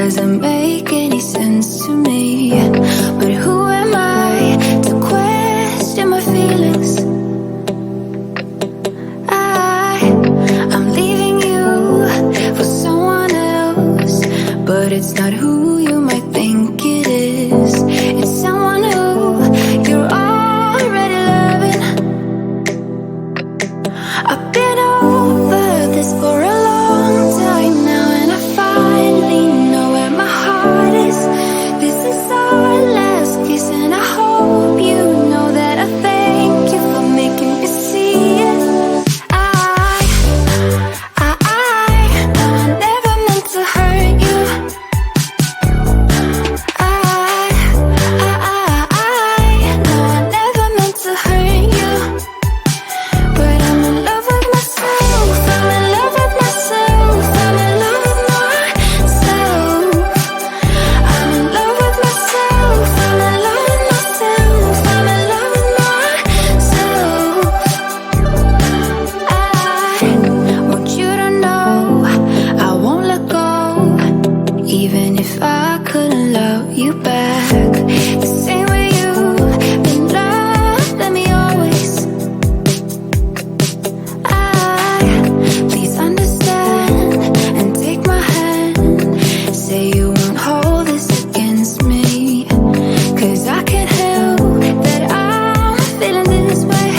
doesn't make any sense to me. But who am I to question my feelings? I'm leaving you for someone else, but it's not who you might think it is. It's someone who you're already loving. I've been over this for a long time now, and I finally know where my heart is. This is our last kiss, and I hope you know that I thank you for making me see it. Even if I couldn't love you back the same way you've been loving me always. Please understand and take my hand. Say you won't hold this against me, 'cause I can't help that I'm feeling this way.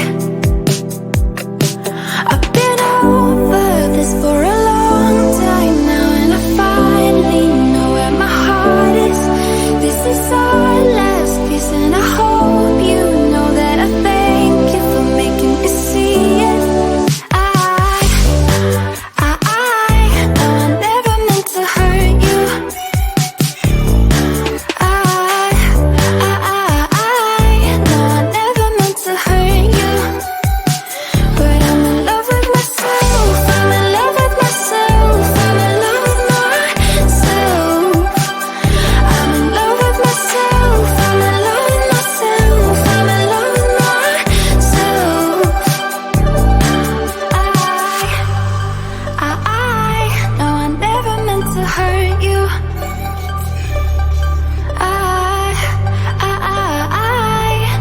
I've been over this for a long time now, and I finally know where my heart is. This is our last kiss, and I hope you know that I thank you for making me see it. I know I never meant to hurt you. I know I never meant to hurt you. But I'm in love with myself, I'm in love with myself, I'm in love with myself. I'm in love with myself, I'm in love with myself, I'm in love with myself. I know I never meant to hurt you. I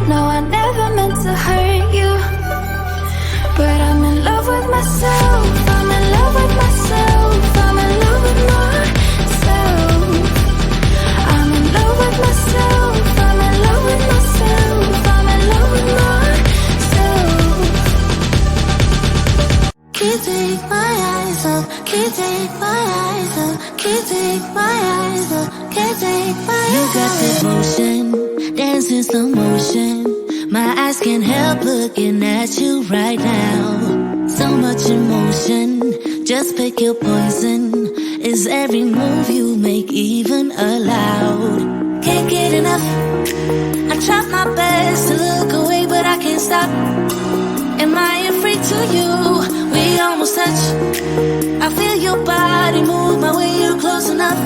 know I never meant to hurt you. But I'm in love with myself, I'm in love with myself, I'm in love with myself. I'm in love with myself, I'm in love with myself, I'm in love with myself. Can't take my eyes off, can't take my eyes off, can't take my eyes off, can't take my eyes off. You got this motion, dancing slow motion. My eyes can't help looking at you right now. So much emotion, just pick your poison. Is every move you make even allowed? Can't get enough. I try my best to look away, but I can't stop. Am I afraid to you? We almost touch. I feel your body move my way, you're close enough.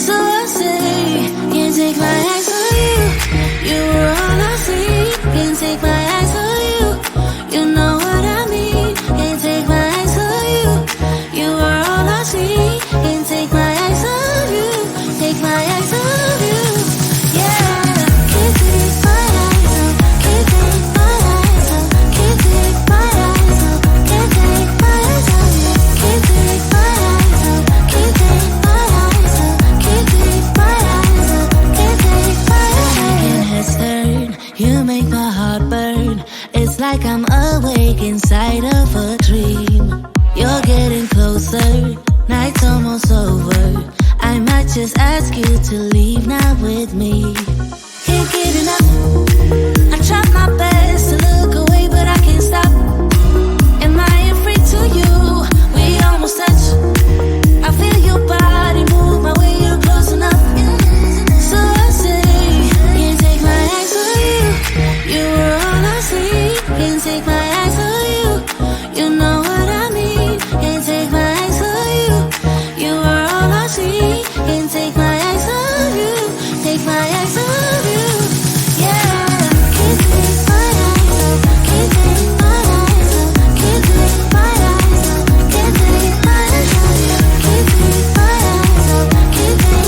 So I say, can't take my eyes on you. You were all I see. Can't take my eyes on you. You know what I mean. Can't take my eyes on you. You were all I see. Can't take my eyes on you. Take my eyes on you. Yeah. Can't take my eyes off. Can't take my eyes off. Can't take my eyes off. Can't take my eyes off you. Can't take my eyes off. Can't take my eyes off. Can't take my eyes off. Can't take my eyes off. Your head turn, you make my heart burn. It's like I'm awake inside of a dream. You're getting closer, night's almost over. I might just ask you to leave now with me. Can't get enough. I try my best to look away, but I can't stop. Am I afraid to you? We almost touch. I feel your body move my way, you're close enough. So I say, can't take my eyes on you. You were all I see. Can't take my eyes on you. You know what I mean. Can't take my eyes on you. You were all I see. Can't take my eyes on you. Take my eyes on you. Yeah. Can't take my eyes off. Can't take my eyes off. Can't take my eyes off. Can't take my eyes off. Can't take my eyes off. Can't take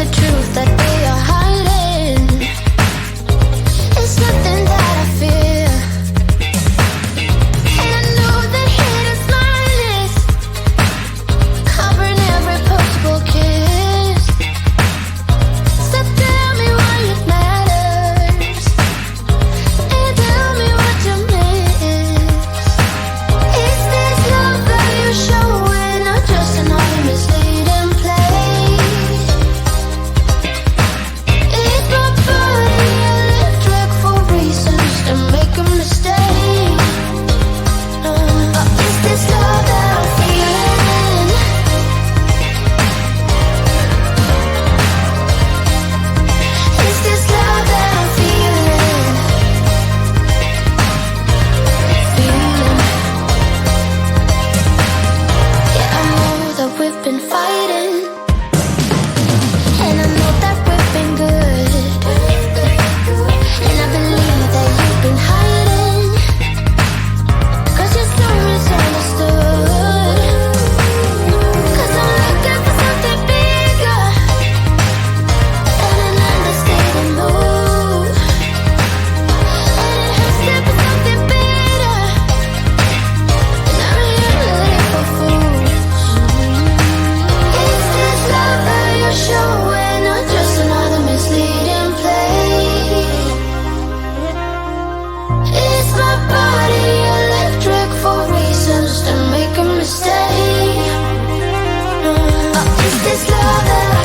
the truth that they are hiding. It's nothing that I fear. And I know that haters mindless, covering every possible kiss. So tell me why it matters, and tell me what you miss. Is this love that you're showing, or just another misleading play? Is my body electric for reasons to make a mistake? Or is this love that I'm feeling? Is this love that I'm feeling? Yeah, I know that we've been fighting, and I know that we've been good, and I believe that you've been hiding, 'cause you're so misunderstood. 'Cause I'm looking for something bigger than an understated mood, and it hurts to be something bitter, and I'm here looking for food. Is this love that you're showing, or just another misleading play? Is my body electric for reasons to make a mistake? Or is this love that